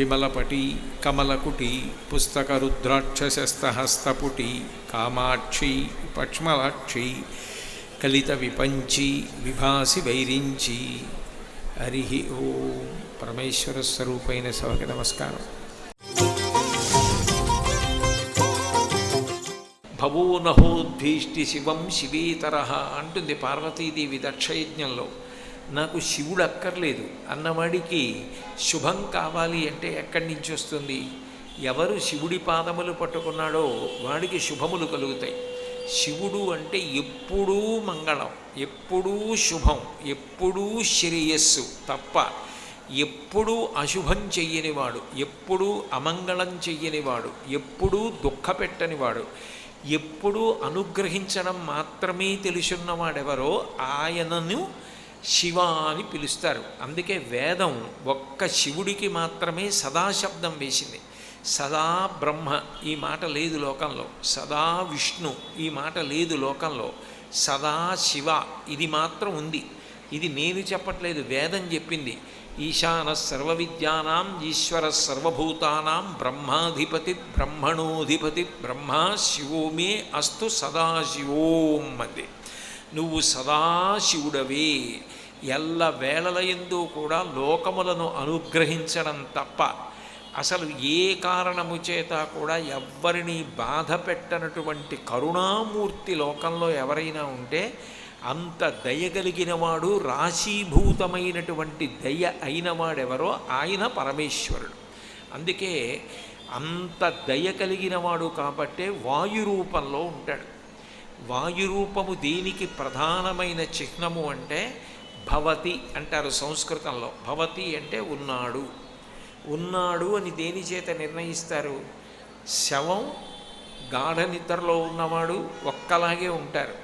విమలపటి కమలకుటి పుస్తకరుద్రాక్షసస్తహస్తపుటి కామాక్షి పక్ష్మలాక్షి కలిత విపంచి విభాసి వైరించి. హరి ఓం. పరమేశ్వర స్వరూపైన సభకి నమస్కారం. భవో నహోద్భీష్టి శివం శివేతర అంటుంది పార్వతీదేవి దక్షయజ్ఞంలో. నాకు శివుడు అక్కర్లేదు అన్నవాడికి శుభం కావాలి అంటే ఎక్కడి నుంచి వస్తుంది? ఎవరు శివుడి పాదములు పట్టుకున్నాడో వాడికి శుభములు కలుగుతాయి. శివుడు అంటే ఎప్పుడూ మంగళం, ఎప్పుడూ శుభం, ఎప్పుడూ శ్రేయస్సు తప్ప ఎప్పుడూ అశుభం చెయ్యనివాడు, ఎప్పుడూ అమంగళం చెయ్యనివాడు, ఎప్పుడూ దుఃఖపెట్టనివాడు, ఎప్పుడూ అనుగ్రహించడం మాత్రమే తెలుసున్నవాడెవరో ఆయనను శివ అని పిలుస్తారు. అందుకే వేదం ఒక్క శివుడికి మాత్రమే సదాశబ్దం వేసింది. సదా బ్రహ్మ ఈ మాట లేదు లోకంలో, సదా విష్ణు ఈ మాట లేదు లోకంలో, సదా శివ ఇది మాత్రం ఉంది. ఇది నేను చెప్పట్లేదు, వేదం చెప్పింది. ఈశాన సర్వ విద్యానాం ఈశ్వర సర్వభూతానాం బ్రహ్మాధిపతి బ్రహ్మణోధిపతి బ్రహ్మ శివో మే అస్తు సదాశివోం అంది. నువ్వు సదాశివుడవే. ఎల్ల వేళలయందు కూడా లోకములను అనుగ్రహించడం తప్ప అసలు ఏ కారణము చేత కూడా ఎవ్వరినీ బాధ పెట్టనటువంటి కరుణామూర్తి లోకంలో ఎవరైనా ఉంటే అంత దయగలిగినవాడు, రాశీభూతమైనటువంటి దయ అయినవాడెవరో ఆయన పరమేశ్వరుడు. అందుకే అంత దయ కలిగినవాడు కాబట్టే వాయురూపంలో ఉంటాడు. వాయురూపము దేనికి ప్రధానమైన చిహ్నము అంటే భవతి అంటారు సంస్కృతంలో. భవతి అంటే ఉన్నాడు. ఉన్నాడు అని దేని చేత నిర్ణయిస్తారు? శవం గాఢ నిద్రలో ఉన్నవాడు ఒక్కలాగే ఉంటారు,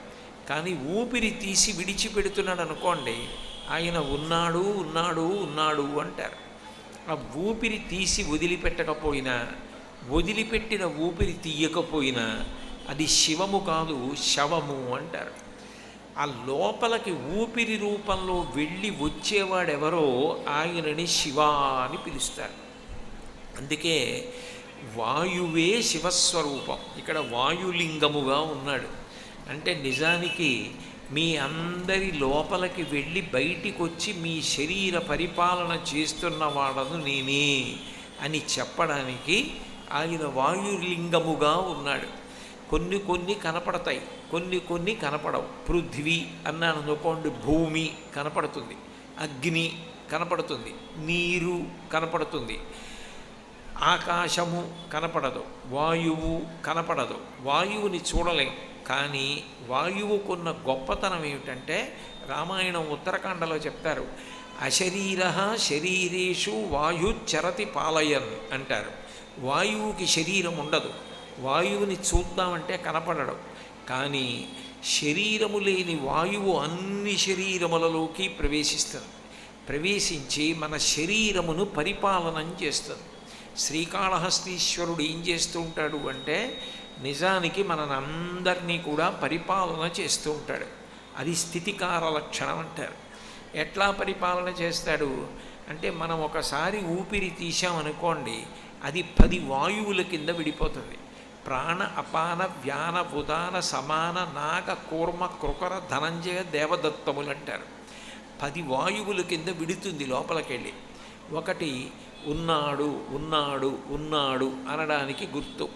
కానీ ఊపిరి తీసి విడిచిపెడుతున్నాడు అనుకోండి, ఆయన ఉన్నాడు ఉన్నాడు ఉన్నాడు అంటారు. ఆ ఊపిరి తీసి వదిలిపెట్టకపోయినా, వదిలిపెట్టిన ఊపిరి తీయకపోయినా అది శివము కాదు, శవము అంటారు. ఆ లోపలికి ఊపిరి రూపంలో వెళ్ళి వచ్చేవాడెవరో ఆయనని శివ అని పిలుస్తారు. అందుకే వాయువే శివస్వరూపం. ఇక్కడ వాయులింగముగా ఉన్నాడు. అంటే నిజానికి మీ అందరి లోపలికి వెళ్ళి బయటికి వచ్చి మీ శరీర పరిపాలన చేస్తున్నవాడను నేనే అని చెప్పడానికి ఆయన వాయులింగముగా ఉన్నాడు. కొన్ని కొన్ని కనపడతాయి, కొన్ని కొన్ని కనపడవు. పృథ్వీ అన్నాను అనుకోండి, భూమి కనపడుతుంది, అగ్ని కనపడుతుంది, నీరు కనపడుతుంది, ఆకాశము కనపడదు, వాయువు కనపడదు. వాయువుని చూడలేం, కానీ వాయువుకున్న గొప్పతనం ఏమిటంటే రామాయణం ఉత్తరకాండలో చెప్తారు, అశరీర శరీరేషు వాయుచరతి పాలయన్ అంటారు. వాయువుకి శరీరం ఉండదు, వాయువుని చూద్దామంటే కనపడడం, కానీ శరీరము లేని వాయువు అన్ని శరీరములలోకి ప్రవేశిస్తుంది. ప్రవేశించి మన శరీరమును పరిపాలనం చేస్తుంది. శ్రీకాళహస్తీశ్వరుడు ఏం చేస్తూ ఉంటాడు అంటే నిజానికి మనందరినీ కూడా పరిపాలన చేస్తూ ఉంటాడు. అది స్థితికార లక్షణం అంటారు. ఎట్లా పరిపాలన చేస్తాడు అంటే మనం ఒకసారి ఊపిరి తీసామనుకోండి, అది 10 వాయువుల కింద విడిపోతుంది. ప్రాణ అపాన వ్యాన ఉదాన సమాన నాగ కూర్మ కృకర ధనంజయ దేవదత్తములు అంటారు. 10 వాయువుల కింద విడుతుంది లోపలికెళ్ళి. ఒకటి ఉన్నాడు ఉన్నాడు ఉన్నాడు అనడానికి గుర్తు.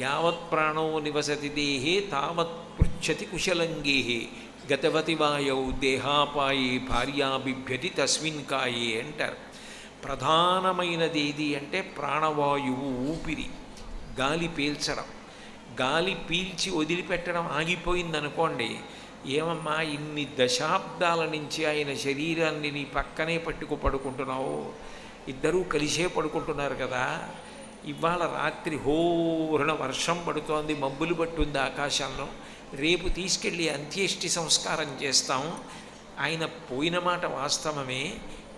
యావత్ ప్రాణో నివసతి దేహే తావత్ పృచ్చతి కుశలంగేహే గతవతి వాయౌ దేహాపాయే భార్యాబిభ్యతి తస్మిన్ కాయే అంటారు. ప్రధానమైనది ఏది అంటే ప్రాణవాయువు, ఊపిరి, గాలి పీల్చడం. గాలి పీల్చి వదిలిపెట్టడం ఆగిపోయిందనుకోండి, ఏమమ్మా ఇన్ని దశాబ్దాల నుంచి ఆయన శరీరాన్ని నీ పక్కనే పడుకుంటున్నావు, ఇద్దరూ కలిసే పడుకుంటున్నారు కదా, ఇవాళ రాత్రి హోరున వర్షం పడుతోంది, మబ్బులు పట్టుంది ఆకాశంలో, రేపు తీసుకెళ్ళి అంత్యేష్టి సంస్కారం చేస్తాం, ఆయన పోయిన మాట వాస్తవమే,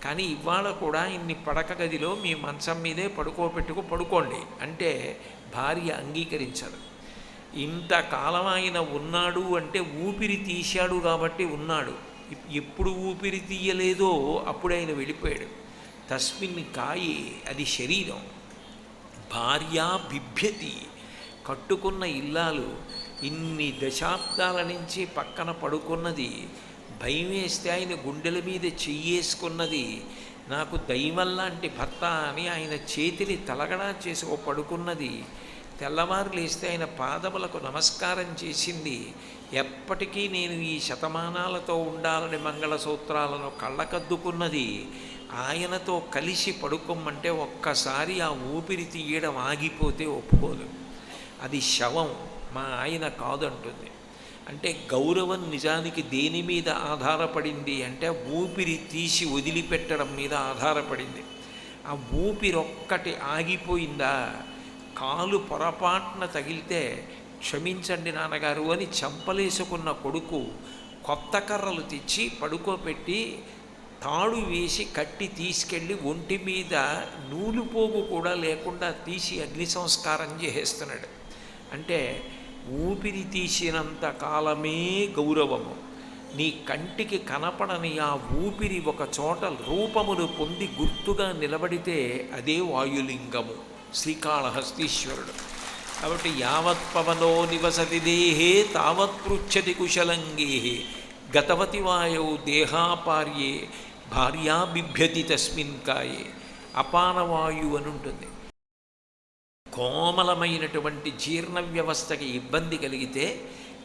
కానీ ఇవాళ కూడా ఇన్ని పడక గదిలో మీ మంచం మీదే పడుకోండి అంటే భార్య అంగీకరించదు. ఇంతకాలం ఆయన ఉన్నాడు అంటే ఊపిరి తీశాడు కాబట్టి ఉన్నాడు. ఎప్పుడు ఊపిరి తీయలేదో అప్పుడు ఆయన వెళ్ళిపోయాడు. తస్మిన్ కాయే, అది శరీరం. భార్య బిభ్యతి, కట్టుకున్న ఇల్లాలు ఇన్ని దశాబ్దాల నుంచి పక్కన పడుకున్నది, భయం వేస్తే ఆయన గుండెల మీద చెయ్యేసుకున్నది, నాకు దైవం లాంటి భర్త అని ఆయన చేతిని తలగడా చేసి ఓ పడుకున్నది, తెల్లవారు లేస్తే ఆయన పాదములకు నమస్కారం చేసింది, ఎప్పటికీ నేను ఈ శతమానాలతో ఉండాలని మంగళసూత్రాలను కళ్ళకద్దుకున్నది, ఆయనతో కలిసి పడుకోమంటే ఒక్కసారి ఆ ఊపిరి తీయడం ఆగిపోతే ఒప్పుకోదు, అది శవం, మా ఆయన కాదంటుంది. అంటే గౌరవం నిజానికి దేని మీద ఆధారపడింది అంటే ఊపిరి తీసి వదిలిపెట్టడం మీద ఆధారపడింది. ఆ ఊపిరొక్కటి ఆగిపోయిందా, కాలు పొరపాటున తగిలితే క్షమించండి నాన్నగారు అని చంపలేసుకున్న కొడుకు కొత్త కర్రలు తెచ్చి పడుకోబెట్టి తాడు వేసి కట్టి తీసుకెళ్ళి ఒంటి మీద నూలుపోగు కూడా లేకుండా తీసి అగ్ని సంస్కారం చేసేస్తున్నాడు. అంటే ఊపిరి తీసినంత కాలమే గౌరవము. నీ కంటికి కనపడని ఆ ఊపిరి ఒక చోట రూపమును పొంది గుర్తుగా నిలబడితే అదే వాయులింగము, శ్రీకాళహస్తీశ్వరుడు. కాబట్టి యావత్ పవనో నివసతి దేహే తావత్ పృచ్చతి కుశలంగేహే గతవతి వాయౌ దేహాపార్యే భార్యా బిభ్యతి తస్మిన్ కాయే. అపానవాయు అని ఉంటుంది. కోమలమైనటువంటి జీర్ణ వ్యవస్థకి ఇబ్బంది కలిగితే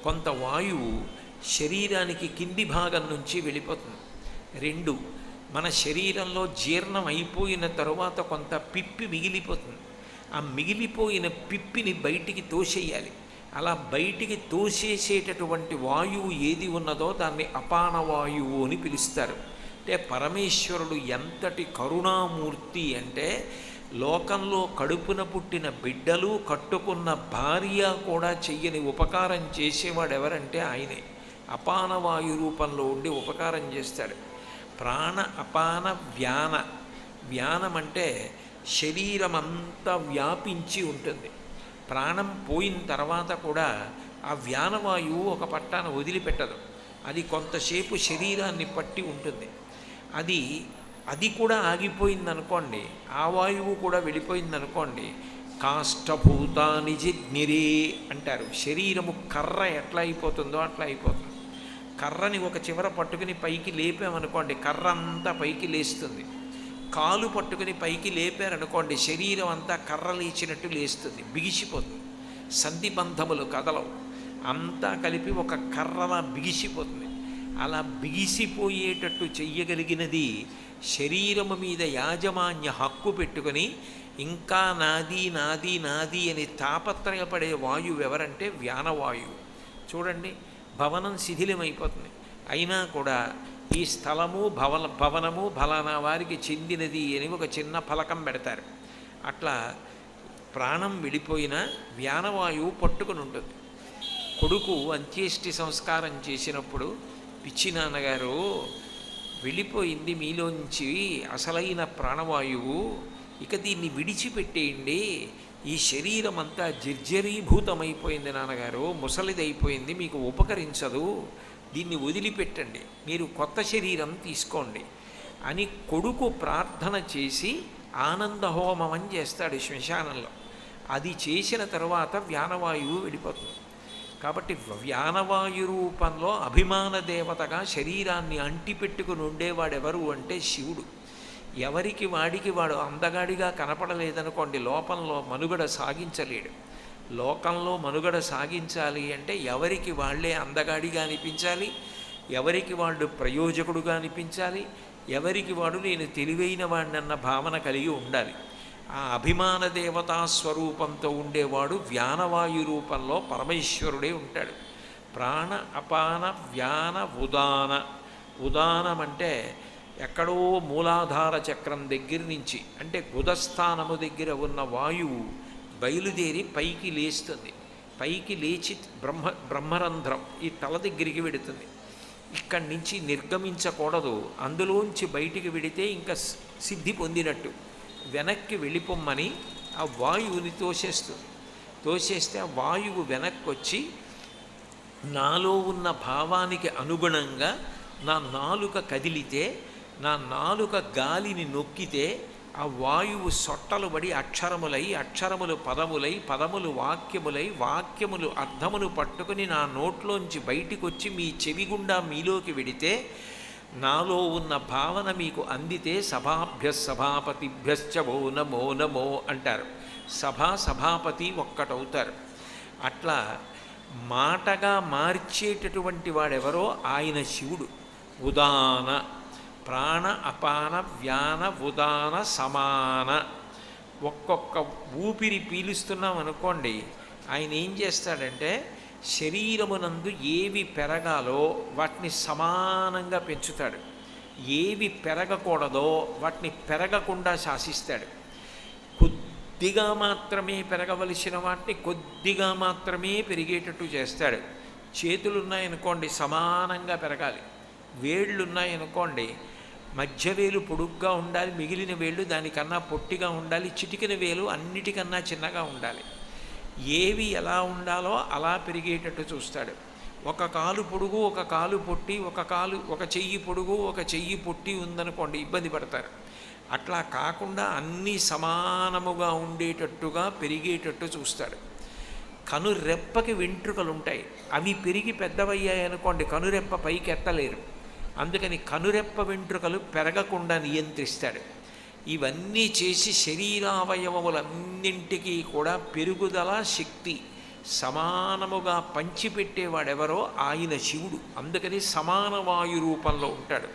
కొంత వాయువు శరీరానికి కింది భాగం నుంచి వెళ్ళిపోతుంది. 2, మన శరీరంలో జీర్ణం అయిపోయిన తరువాత కొంత పిప్పి మిగిలిపోతుంది. ఆ మిగిలిపోయిన పిప్పిని బయటికి తోసేయాలి. అలా బయటికి తోసేసేటటువంటి వాయువు ఏది ఉన్నదో దాన్ని అపానవాయువు అని పిలుస్తారు. అంటే పరమేశ్వరుడు ఎంతటి కరుణామూర్తి అంటే లోకంలో కడుపున పుట్టిన బిడ్డలు కట్టుకున్న భార్య కూడా చెయ్యని ఉపకారం చేసేవాడు ఎవరంటే ఆయనే. అపానవాయు రూపంలో ఉండి ఉపకారం చేస్తాడు. ప్రాణ అపాన వ్యాన. వ్యానం అంటే శరీరం అంతా వ్యాపించి ఉంటుంది. ప్రాణం పోయిన తర్వాత కూడా ఆ వ్యానవాయువు ఒక పట్టాన వదిలిపెట్టదు. అది కొంతసేపు శరీరాన్ని పట్టి ఉంటుంది. అది కూడా ఆగిపోయిందనుకోండి, ఆ వాయువు కూడా వెళ్ళిపోయిందనుకోండి, కాష్టభూతాని జిగ్నిరే అంటారు. శరీరము కర్ర ఎట్లా అయిపోతుందో అట్లా అయిపోతుంది. కర్రని ఒక చివర పట్టుకుని పైకి లేపామనుకోండి, కర్ర అంతా పైకి లేస్తుంది. కాలు పట్టుకుని పైకి లేపారనుకోండి, శరీరం అంతా కర్ర లేచినట్టు లేస్తుంది, బిగిసిపోతుంది. సంధిబంధములు కదలవు, అంతా కలిపి ఒక కర్రలా బిగిసిపోతుంది. అలా బిగిసిపోయేటట్టు చెయ్యగలిగినది శరీరము మీద యాజమాన్య హక్కు పెట్టుకొని ఇంకా నాది నాది నాది అని తాపత్రయపడే వాయువు ఎవరంటే వ్యానవాయువు. చూడండి, భవనం శిథిలమైపోతుంది, అయినా కూడా ఈ స్థలము భవనము ఫలానా వారికి చెందినది అని ఒక చిన్న ఫలకం పెడతారు. అట్లా ప్రాణం వెళ్ళిపోయిన వ్యానవాయువు పట్టుకుని ఉంటుంది. కొడుకు అంత్యేష్టి సంస్కారం చేసినప్పుడు, పిచ్చి నాన్నగారు వెళ్ళిపోయింది మీలోంచి అసలైన ప్రాణవాయువు, ఇక దీన్ని విడిచిపెట్టేయండి, ఈ శరీరం అంతా జర్జరీభూతమైపోయింది నాన్నగారు, ముసలిదైపోయింది, మీకు ఉపకరించదు, దీన్ని వదిలిపెట్టండి, మీరు కొత్త శరీరం తీసుకోండి అని కొడుకు ప్రార్థన చేసి ఆనందహోమం అని చేస్తాడు శ్మశానంలో. అది చేసిన తరువాత వ్యానవాయువు వెళ్ళిపోతుంది. కాబట్టి వ్యానవాయు రూపంలో అభిమాన దేవతగా శరీరాన్ని అంటిపెట్టుకుని ఉండేవాడెవరు అంటే శివుడు. ఎవరికి వాడికి వాడు అందగాడిగా కనపడలేదనుకోండి, లోకంలో మనుగడ సాగించలేడు. లోకంలో మనుగడ సాగించాలి అంటే ఎవరికి వాళ్ళే అందగాడిగా అనిపించాలి, ఎవరికి వాళ్ళు ప్రయోజకుడుగా అనిపించాలి, ఎవరికి వాడు నేను తెలివైన వాడినన్న భావన కలిగి ఉండాలి. ఆ అభిమాన దేవతా స్వరూపంతో ఉండేవాడు వ్యానవాయు రూపంలో పరమేశ్వరుడే ఉంటాడు. ప్రాణ అపాన వ్యాన ఉదాన. ఉదానం అంటే ఎక్కడో మూలాధార చక్రం దగ్గర నుంచి, అంటే గుదస్థానము దగ్గర ఉన్న వాయువు బయలుదేరి పైకి లేస్తుంది. పైకి లేచి బ్రహ్మరంధ్రం ఈ తల దగ్గరికి వెడుతుంది. ఇక్కడి నుంచి నిర్గమించకూడదు, అందులోంచి బయటికి వెడితే ఇంకా సిద్ధి పొందినట్టు. వెనక్కి వెళ్ళిపోమ్మని ఆ వాయువుని తోసేస్తుంది. తోసేస్తే ఆ వాయువు వెనక్కి వచ్చి నాలో ఉన్న భావానికి అనుగుణంగా నా నాలుక కదిలితే నా నాలుక గాలిని నొక్కితే ఆ వాయువు సొట్టలు పడి అక్షరములై, అక్షరములు పదములై, పదములు వాక్యములై, వాక్యములు అర్థములు పట్టుకుని నా నోట్లోంచి బయటికి వచ్చి మీ చెవి గుండా మీలోకి వెడితే నాలో ఉన్న భావన మీకు అందితే సభాభ్య సభాపతిభ్యశ్చ వో నమో నమో అంటారు. సభాపతి ఒక్కటవుతారు. అట్లా మాటగా మార్చేటటువంటి వాడెవరో ఆయన శివుడు. ఉదాన ప్రాణ అపాన వ్యాన ఉదాన సమాన. ఒక్కొక్క ఊపిరి పీలుస్తున్నాం అనుకోండి, ఆయన ఏం చేస్తాడంటే శరీరమునందు ఏవి పెరగాలో వాటిని సమానంగా పెంచుతాడు, ఏవి పెరగకూడదో వాటిని పెరగకుండా శాసిస్తాడు. కొద్దిగా మాత్రమే పెరగవలసిన వాటిని కొద్దిగా మాత్రమే పెరిగేటట్టు చేస్తాడు. చేతులున్నాయనుకోండి సమానంగా పెరగాలి, వేళ్ళున్నాయనుకోండి మధ్య వేలు పొడుగ్గా ఉండాలి, మిగిలిన వేళ్ళు దానికన్నా పొట్టిగా ఉండాలి, చిటికిన వేలు అన్నిటికన్నా చిన్నగా ఉండాలి. ఏవి ఎలా ఉండాలో అలా పెరిగేటట్టు చూస్తాడు. ఒక కాలు పొడుగు ఒక కాలు పొట్టి, ఒక చెయ్యి పొడుగు ఒక చెయ్యి పొట్టి ఉందనుకోండి ఇబ్బంది పడతారు. అట్లా కాకుండా అన్నీ సమానముగా ఉండేటట్టుగా పెరిగేటట్టు చూస్తాడు. కనురెప్పకి వెంట్రుకలు ఉంటాయి, అవి పెరిగి పెద్దవయ్యాయి అనుకోండి కనురెప్ప పైకి ఎత్తలేరు. అందుకని కనురెప్ప వెంట్రుకలు పెరగకుండా నియంత్రిస్తాడు. ఇవన్నీ చేసి శరీరావయవములన్నింటికీ కూడా పెరుగుదల శక్తి సమానముగా పంచిపెట్టేవాడెవరో ఆయన శివుడు. అందుకని సమాన వాయు రూపంలో ఉంటాడు.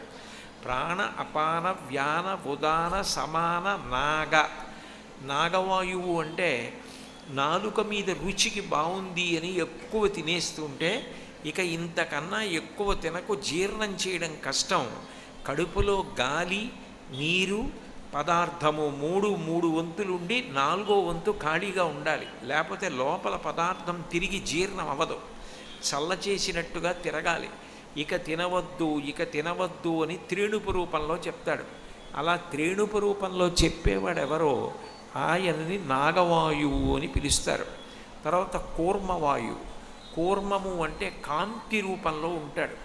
ప్రాణ అపాన వ్యాన ఉదాన సమాన నాగవాయువు అంటే నాలుక మీద రుచికి బాగుంది అని ఎక్కువ తినేస్తుంటే ఇక ఇంతకన్నా ఎక్కువ తినకు, జీర్ణం చేయడం కష్టం. కడుపులో గాలి నీరు పదార్థము మూడు వంతులుండి 4వ వంతు ఖాళీగా ఉండాలి, లేకపోతే లోపల పదార్థం తిరిగి జీర్ణం అవ్వదు, చల్ల చేసినట్టుగా తిరగాలి. ఇక తినవద్దు అని త్రేణుపు రూపంలో చెప్తాడు. అలా త్రేణుపు రూపంలో చెప్పేవాడెవరో ఆయనని నాగవాయువు అని పిలుస్తారు. తర్వాత కూర్మవాయువు. కూర్మము అంటే కాంతి రూపంలో ఉంటాడు.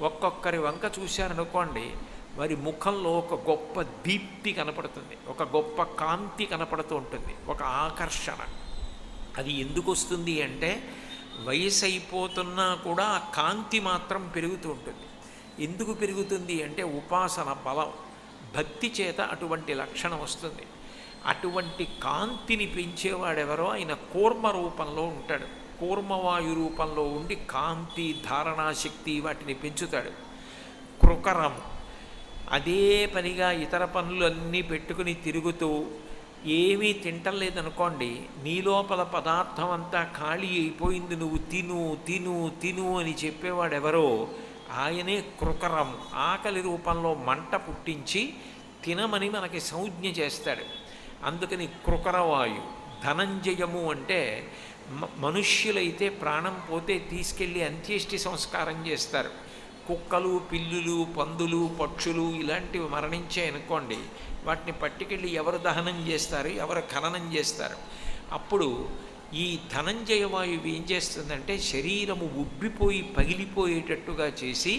ఒక్కొక్కరి వంక చూశారనుకోండి వారి ముఖంలో ఒక గొప్ప దీప్తి కనపడుతుంది, ఒక గొప్ప కాంతి కనపడుతూ ఉంటుంది, ఒక ఆకర్షణ. అది ఎందుకు వస్తుంది అంటే వయసు అయిపోతున్నా కూడా ఆ కాంతి మాత్రం పెరుగుతూ ఉంటుంది. ఎందుకు పెరుగుతుంది అంటే ఉపాసన బలం, భక్తి చేత అటువంటి లక్షణం వస్తుంది. అటువంటి కాంతిని పెంచేవాడెవరో ఆయన కూర్మ రూపంలో ఉంటాడు. కూర్మవాయు రూపంలో ఉండి కాంతి ధారణాశక్తి వాటిని పెంచుతాడు. కృకరం అదే పనిగా ఇతర పనులన్నీ పెట్టుకుని తిరుగుతూ ఏమీ తింటలేదనుకోండి, నీ లోపల పదార్థం అంతా ఖాళీ అయిపోయింది, నువ్వు తిను అని చెప్పేవాడెవరో ఆయనే కృకరం. ఆకలి రూపంలో మంట పుట్టించి తినమని మనకి సంజ్ఞ చేస్తాడు. అందుకని కృకరవాయు. ధనంజయము అంటే మనుష్యులైతే ప్రాణం పోతే తీసుకెళ్ళి అంత్యేష్టి సంస్కారం చేస్తారు. కుక్కలు పిల్లులు పందులు పక్షులు ఇలాంటివి మరణించాయనుకోండి, వాటిని పట్టుకెళ్ళి ఎవరు దహనం చేస్తారు, ఎవరు ఖననం చేస్తారు. అప్పుడు ఈ ధనంజయ వాయువు ఏం చేస్తుందంటే శరీరము ఉబ్బిపోయి పగిలిపోయేటట్టుగా చేసి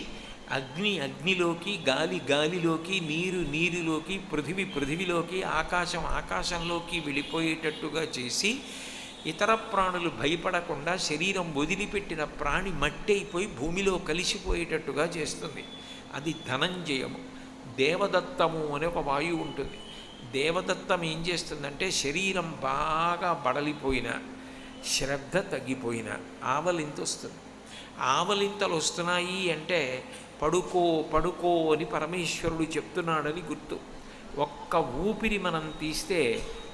అగ్నిలోకి, గాలిలోకి, నీరులోకి, పృథివిలోకి, ఆకాశంలోకి వెళ్ళిపోయేటట్టుగా చేసి ఇతర ప్రాణులు భయపడకుండా శరీరం వదిలిపెట్టిన ప్రాణి మట్టి అయిపోయి భూమిలో కలిసిపోయేటట్టుగా చేస్తుంది. అది ధనంజయము. దేవదత్తము అనే ఒక వాయువు ఉంటుంది. దేవదత్తం ఏం చేస్తుందంటే శరీరం బాగా బడలిపోయిన, శ్రద్ధ తగ్గిపోయిన ఆవలింత వస్తుంది. ఆవలింతలు వస్తున్నాయి అంటే పడుకో అని పరమేశ్వరుడు చెప్తున్నాడని గుర్తు. ఒక్క ఊపిరి మనం తీస్తే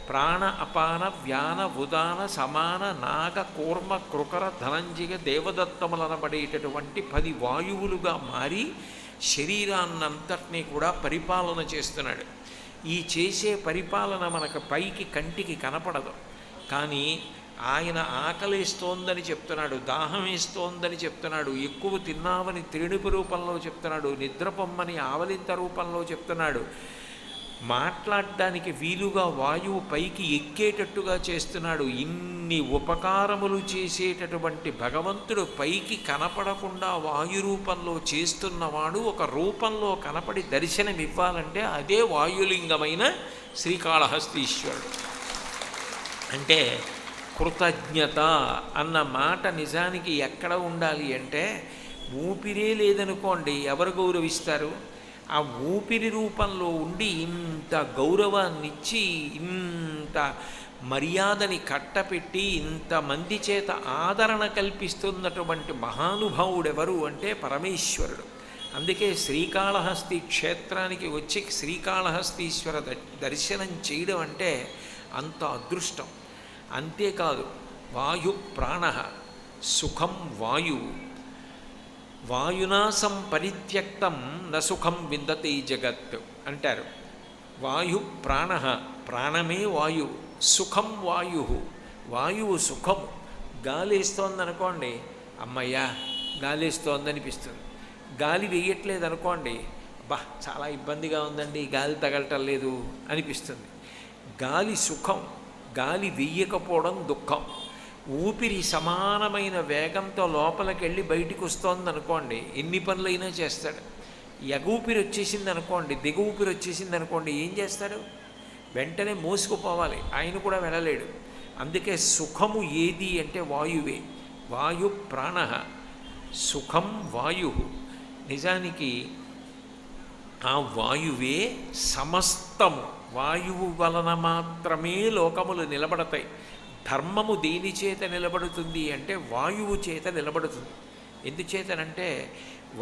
ప్రాణ అపాన వ్యాన ఉదాన సమాన నాగ కూర్మ కృకర ధనంజయ దేవదత్తములనబడేటటువంటి 10 వాయువులుగా మారి శరీరాన్నంతటినీ కూడా పరిపాలన చేస్తున్నాడు. ఈ చేసే పరిపాలన మనకు పైకి కంటికి కనపడదు, కానీ ఆయన ఆకలేస్తోందని చెప్తున్నాడు, దాహం వేస్తోందని చెప్తున్నాడు, ఎక్కువ తిన్నామని త్రేణుపు రూపంలో చెప్తున్నాడు, నిద్రపొమ్మని ఆవలింత రూపంలో చెప్తున్నాడు. మాట్లాడడానికి వీలుగా వాయువు పైకి ఎక్కేటట్టుగా చేస్తున్నాడు. ఇన్ని ఉపకారములు చేసేటటువంటి భగవంతుడు పైకి కనపడకుండా వాయు రూపంలో చేస్తున్నవాడు ఒక రూపంలో కనపడి దర్శనమివ్వాలంటే అదే వాయులింగమైన శ్రీకాళహస్తీశ్వరుడు. అంటే కృతజ్ఞత అన్న మాట నిజానికి ఎక్కడ ఉండాలి అంటే, ఊపిరే లేదనుకోండి ఎవరు గౌరవిస్తారు? ఆ ఊపిరి రూపంలో ఉండి ఇంత గౌరవాన్నిచ్చి ఇంత మర్యాదని కట్టపెట్టి ఇంతమంది చేత ఆదరణ కల్పిస్తున్నటువంటి మహానుభావుడెవరు అంటే పరమేశ్వరుడు. అందుకే శ్రీకాళహస్తి క్షేత్రానికి వచ్చి శ్రీకాళహస్తీశ్వర దర్శనం చేయడం అంటే అంత అదృష్టం. అంతేకాదు, వాయు ప్రాణ సుఖం వాయువు, వాయునాసం పరిత్యక్తం నసుఖం విందతే జగత్ అంటారు. వాయు ప్రాణ, ప్రాణమే వాయువు, సుఖం వాయు, వాయువు సుఖము. గాలేస్తోందనుకోండి, అమ్మయ్యా గాలేస్తోందనిపిస్తుంది. గాలి వేయట్లేదనుకోండి, బా చాలా ఇబ్బందిగా ఉందండి, గాలి తగలటం లేదు అనిపిస్తుంది. గాలి సుఖం, గాలి వెయ్యకపోవడం దుఃఖం. ఊపిరి సమానమైన వేగంతో లోపలికి వెళ్ళి బయటికి వస్తోంది అనుకోండి, ఎన్ని పనులైనా చేస్తాడు. ఎగూపిరి వచ్చేసింది అనుకోండి, దిగ ఊపిరి వచ్చేసింది అనుకోండి, ఏం చేస్తాడు? వెంటనే మోసుకుపోవాలి, ఆయన కూడా వెళ్ళలేడు. అందుకే సుఖము ఏది అంటే వాయువే. వాయు ప్రాణ, సుఖం వాయు. నిజానికి ఆ వాయువే సమస్తము. వాయువు వలన మాత్రమే లోకములు నిలబడతాయి. ధర్మము దేని చేత నిలబడుతుంది అంటే వాయువు చేత నిలబడుతుంది. ఎందుచేతనంటే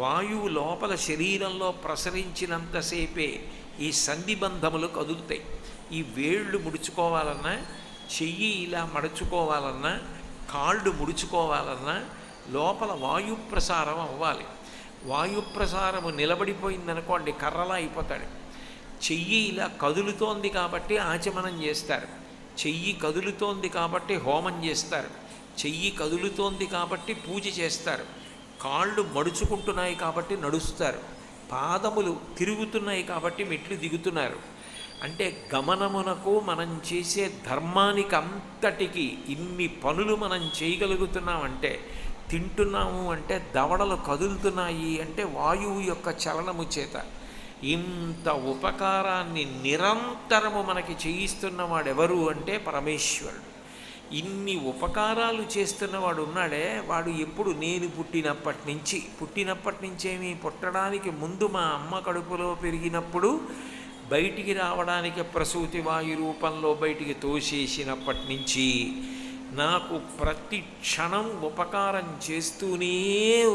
వాయువు లోపల శరీరంలో ప్రసరించినంతసేపే ఈ సంధిబంధములు కదులుతాయి. ఈ వేళ్ళు ముడుచుకోవాలన్నా, చెయ్యి ఇలా మడుచుకోవాలన్నా, కాళ్ళు ముడుచుకోవాలన్నా లోపల వాయు ప్రసారం అవ్వాలి. వాయు ప్రసారము నిలబడిపోయిందనుకోండి, కర్రలా అయిపోతాడు. చెయ్యి ఇలా కదులుతోంది కాబట్టి ఆచమనం చేస్తారు, చెయ్యి కదులుతోంది కాబట్టి హోమం చేస్తారు, చెయ్యి కదులుతోంది కాబట్టి పూజ చేస్తారు, కాళ్ళు మడుచుకుంటున్నాయి కాబట్టి నడుస్తారు, పాదములు తిరుగుతున్నాయి కాబట్టి మెట్లు దిగుతున్నారు. అంటే గమనమునకు మనం చేసే ధర్మానికి అంతటికి ఇన్ని పనులు మనం చేయగలుగుతున్నామంటే, తింటున్నాము అంటే దవడలు కదులుతున్నాయి అంటే వాయువు యొక్క చలనము చేత. ఇంత ఉపకారాన్ని నిరంతరము మనకి చేయిస్తున్నవాడెవరు అంటే పరమేశ్వరుడు. ఇన్ని ఉపకారాలు చేస్తున్నవాడు ఉన్నాడే, వాడు ఎప్పుడు నేను పుట్టినప్పటి నుంచేమి, పుట్టడానికి ముందు మా అమ్మ కడుపులో పెరిగినప్పుడు బయటికి రావడానికి ప్రసూతి వాయు రూపంలో బయటికి తోసేసినప్పటి నుంచి నాకు ప్రతి క్షణం ఉపకారం చేస్తూనే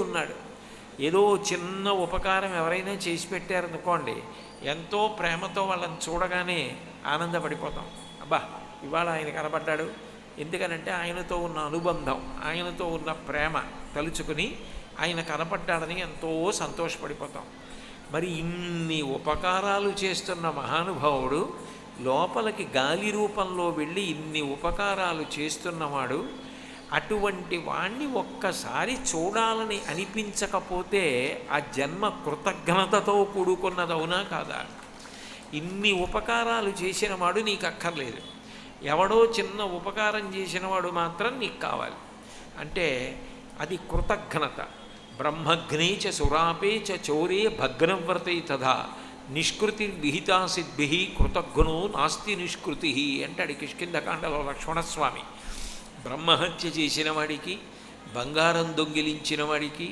ఉన్నాడు. ఏదో చిన్న ఉపకారం ఎవరైనా చేసి పెట్టారనుకోండి, ఎంతో ప్రేమతో వాళ్ళని చూడగానే ఆనందపడిపోతాం. అబ్బా ఇవాళ ఆయన కనబడ్డాడు, ఎందుకనంటే ఆయనతో ఉన్న అనుబంధం, ఆయనతో ఉన్న ప్రేమ తలుచుకుని ఆయన కనపడ్డాడని ఎంతో సంతోషపడిపోతాం. మరి ఇన్ని ఉపకారాలు చేస్తున్న మహానుభావుడు లోపలికి గాలి రూపంలో వెళ్ళి ఇన్ని ఉపకారాలు చేస్తున్నవాడు. అటువంటి వాణ్ణి ఒక్కసారి చూడాలని అనిపించకపోతే ఆ జన్మ కృతజ్ఞతతో కూడుకున్నదవునా కాదా? ఇన్ని ఉపకారాలు చేసినవాడు నీకు అక్కర్లేదు, ఎవడో చిన్న ఉపకారం చేసినవాడు మాత్రం నీకు కావాలి. అంటే అది కృతజ్ఞత. బ్రహ్మగ్నే చ సురాపే చ చోరే భగ్నవ్రతే తథా నిష్కృతి విహితా సిద్భి కృతజ్ఞో నాస్తి నిష్కృతి అంటాడు కిష్కింధకాండలో లక్ష్మణస్వామి. బ్రహ్మహత్య చేసిన వాడికి, బంగారం దొంగిలించిన వాడికి,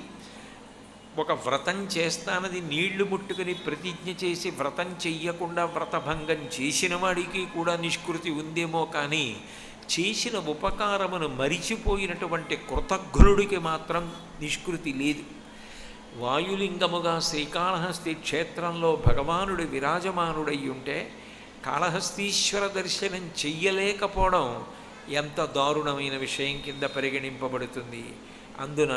ఒక వ్రతం చేస్తానది నీళ్లు ముట్టుకుని ప్రతిజ్ఞ చేసి వ్రతం చెయ్యకుండా వ్రతభంగం చేసిన వాడికి కూడా నిష్కృతి ఉందేమో, కానీ చేసిన ఉపకారమును మరిచిపోయినటువంటి కృతజ్ఞుడికి మాత్రం నిష్కృతి లేదు. వాయులింగముగా శ్రీకాళహస్తి క్షేత్రంలో భగవానుడు విరాజమానుడై ఉంటే కాళహస్తీశ్వర దర్శనం చెయ్యలేకపోవడం ఎంత దారుణమైన విషయం కింద పరిగణింపబడుతుంది. అందున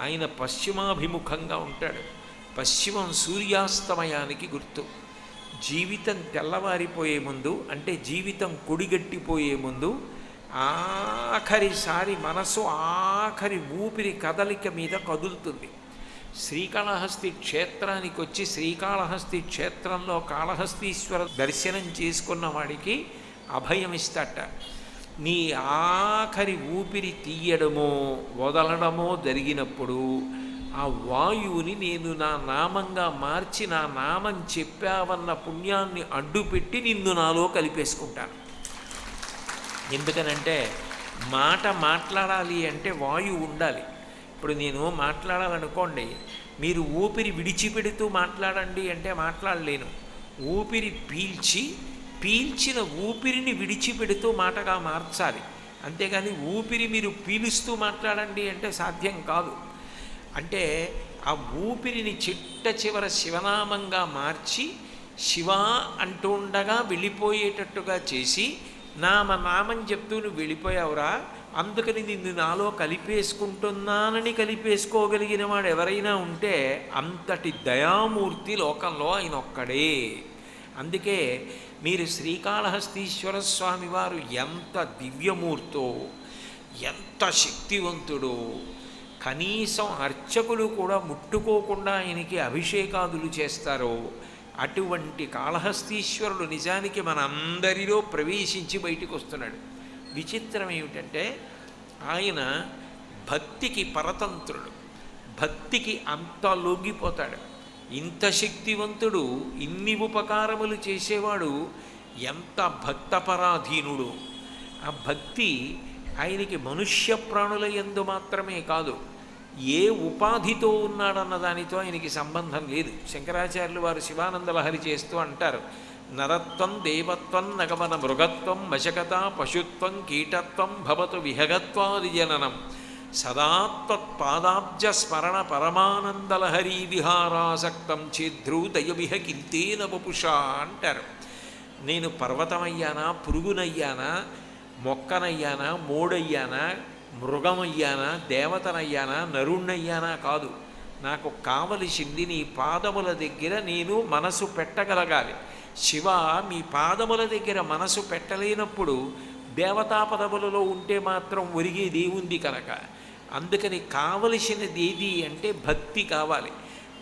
ఆయన పశ్చిమాభిముఖంగా ఉంటాడు. పశ్చిమం సూర్యాస్తమయానికి గుర్తు. జీవితం తెల్లవారిపోయే ముందు, అంటే జీవితం కుడిగట్టిపోయే ముందు ఆఖరిసారి మనసు ఆఖరి ఊపిరి కదలిక మీద కదులుతుంది. శ్రీకాళహస్తి క్షేత్రానికి వచ్చి శ్రీకాళహస్తి క్షేత్రంలో కాళహస్తీశ్వర దర్శనం చేసుకున్న వాడికి అభయమిస్తట. నీ ఆఖరి ఊపిరి తీయడమో వదలడమో జరిగినప్పుడు ఆ వాయువుని నేను నా నామంగా మార్చి నా నామం చెప్పావన్న పుణ్యాన్ని అడ్డుపెట్టి నిన్ను నాలో కలిపేసుకుంటాను. ఎందుకనంటే మాట మాట్లాడాలి అంటే వాయువు ఉండాలి. ఇప్పుడు నేను మాట్లాడాలనుకోండి, మీరు ఊపిరి విడిచిపెడుతూ మాట్లాడండి అంటే మాట్లాడలేను. ఊపిరి పీల్చిన ఊపిరిని విడిచిపెడుతూ మాటగా మార్చాలి. అంతేగాని ఊపిరి మీరు పీలుస్తూ మాట్లాడండి అంటే సాధ్యం కాదు. అంటే ఆ ఊపిరిని చిట్ట చివర శివనామంగా మార్చి శివ అంటూ ఉండగా వెళ్ళిపోయేటట్టుగా చేసి నామం చెప్తూ నువ్వు వెళ్ళిపోయావురా, అందుకని నిన్ను నాలో కలిపేసుకుంటున్నానని కలిపేసుకోగలిగిన వాడు ఎవరైనా ఉంటే అంతటి దయామూర్తి లోకంలో ఆయన ఒక్కడే. అందుకే మీరు శ్రీకాళహస్తీశ్వర స్వామి వారు ఎంత దివ్యమూర్తో, ఎంత శక్తివంతుడో, కనీసం అర్చకులు కూడా ముట్టుకోకుండా ఆయనకి అభిషేకాదులు చేస్తారో అటువంటి కాళహస్తీశ్వరుడు నిజానికి మనందరిలో ప్రవేశించి బయటికి వస్తున్నాడు. విచిత్రం ఏమిటంటే ఆయన భక్తికి పరతంత్రుడు, భక్తికి అంత లొంగిపోతాడు. ఇంత శక్తివంతుడు, ఇన్ని ఉపకారములు చేసేవాడు, ఎంత భక్తపరాధీనుడు. ఆ భక్తి ఆయనకి మనుష్య ప్రాణుల యందు మాత్రమే కాదు, ఏ ఉపాధితో ఉన్నాడన్న దానితో ఆయనకి సంబంధం లేదు. శంకరాచార్యులు వారు శివానంద లహరి చేస్తూ అంటారు, నరత్వం దేవత్వం నగమన మృగత్వం వశకత పశుత్వం కీటత్వం భవతు విహగత్వాది జననం సదాత్పాదాబ్జ స్మరణ పరమానందలహరీ విహారాసక్తం చేద్రూదయమిహ కింతేన వపుషా అంటారు. నేను పర్వతమయ్యానా, పురుగునయ్యానా, మొక్కనయ్యానా, మోడయ్యానా, మృగమయ్యానా, దేవతనయ్యానా, నరుణ్ణయ్యానా కాదు. నాకు కావలసింది నీ పాదముల దగ్గర నేను మనసు పెట్టగలగాలి. శివ, మీ పాదముల దగ్గర మనసు పెట్టలేనప్పుడు దేవతా పదములలో ఉంటే మాత్రం ఒరిగేది ఉంది కనుక, అందుకని కావలసినది ఏది అంటే భక్తి కావాలి.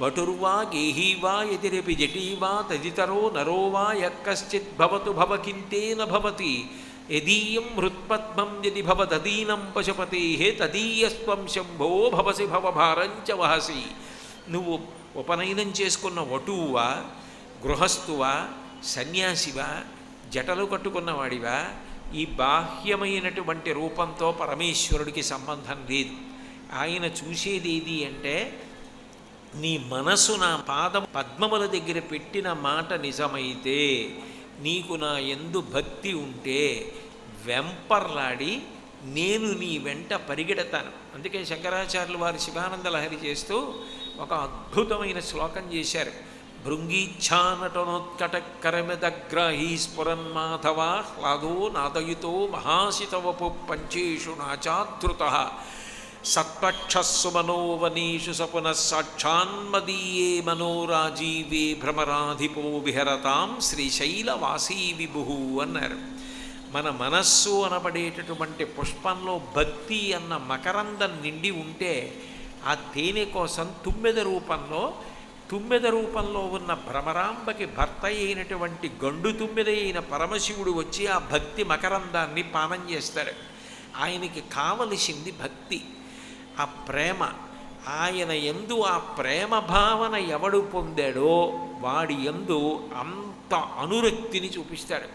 వటుర్వా గేహీవా యతిరపి జటీవా తదితరో నరోవా యక్కశ్చిత్ భవతు భవకింతేన భవతి యదీయం హృత్పద్మం యది భవదీనం పశుపతే తదీయస్వం శంభో భవసి భవభారంచ వహసి. నువ్వు ఉపనయనం చేసుకున్న వటువువా, గృహస్థువా, సన్యాసివా, జటలు కట్టుకున్నవాడివా, ఈ బాహ్యమైనటువంటి రూపంతో పరమేశ్వరుడికి సంబంధం లేదు. ఆయన చూసేది ఏది అంటే నీ మనసు నా పాదం పద్మముల దగ్గర పెట్టిన మాట నిజమైతే, నీకు నా యందు భక్తి ఉంటే వెంపర్లాడి నేను నీ వెంట పరిగెడతాను. అందుకే శంకరాచార్యులు వారు శివానంద లహరి చేస్తూ ఒక అద్భుతమైన శ్లోకం చేశారు. భృంగీచ్ఛానటనోత్కటకరమిదగ్రాహీ స్ఫురన్మాధవ హ్లాదో నాదయుతో మహాశితవపు పంచేషు నాచాధృత సత్పక్షస్సు మనోవనీషు సపునః సాక్షాన్మదీయే మనోరాజీవే భ్రమరాధిపో విహరతాం శ్రీశైలవాసీ విభు అన్నారు. మన మనస్సు అనబడేటటువంటి పుష్పంలో భక్తి అన్న మకరందం నిండి ఉంటే ఆ తేనె కోసం తుమ్మెద రూపంలో ఉన్న భ్రమరాంబకి భర్త అయినటువంటి గండు తుమ్మెద అయిన పరమశివుడు వచ్చి ఆ భక్తి మకరందాన్ని పానం చేస్తాడు. ఆయనకి కావలసింది భక్తి, ఆ ప్రేమ. ఆయన యందు ఆ ప్రేమ భావన ఎవడు పొందాడో వాడి యందు అంత అనురక్తిని చూపిస్తాడు.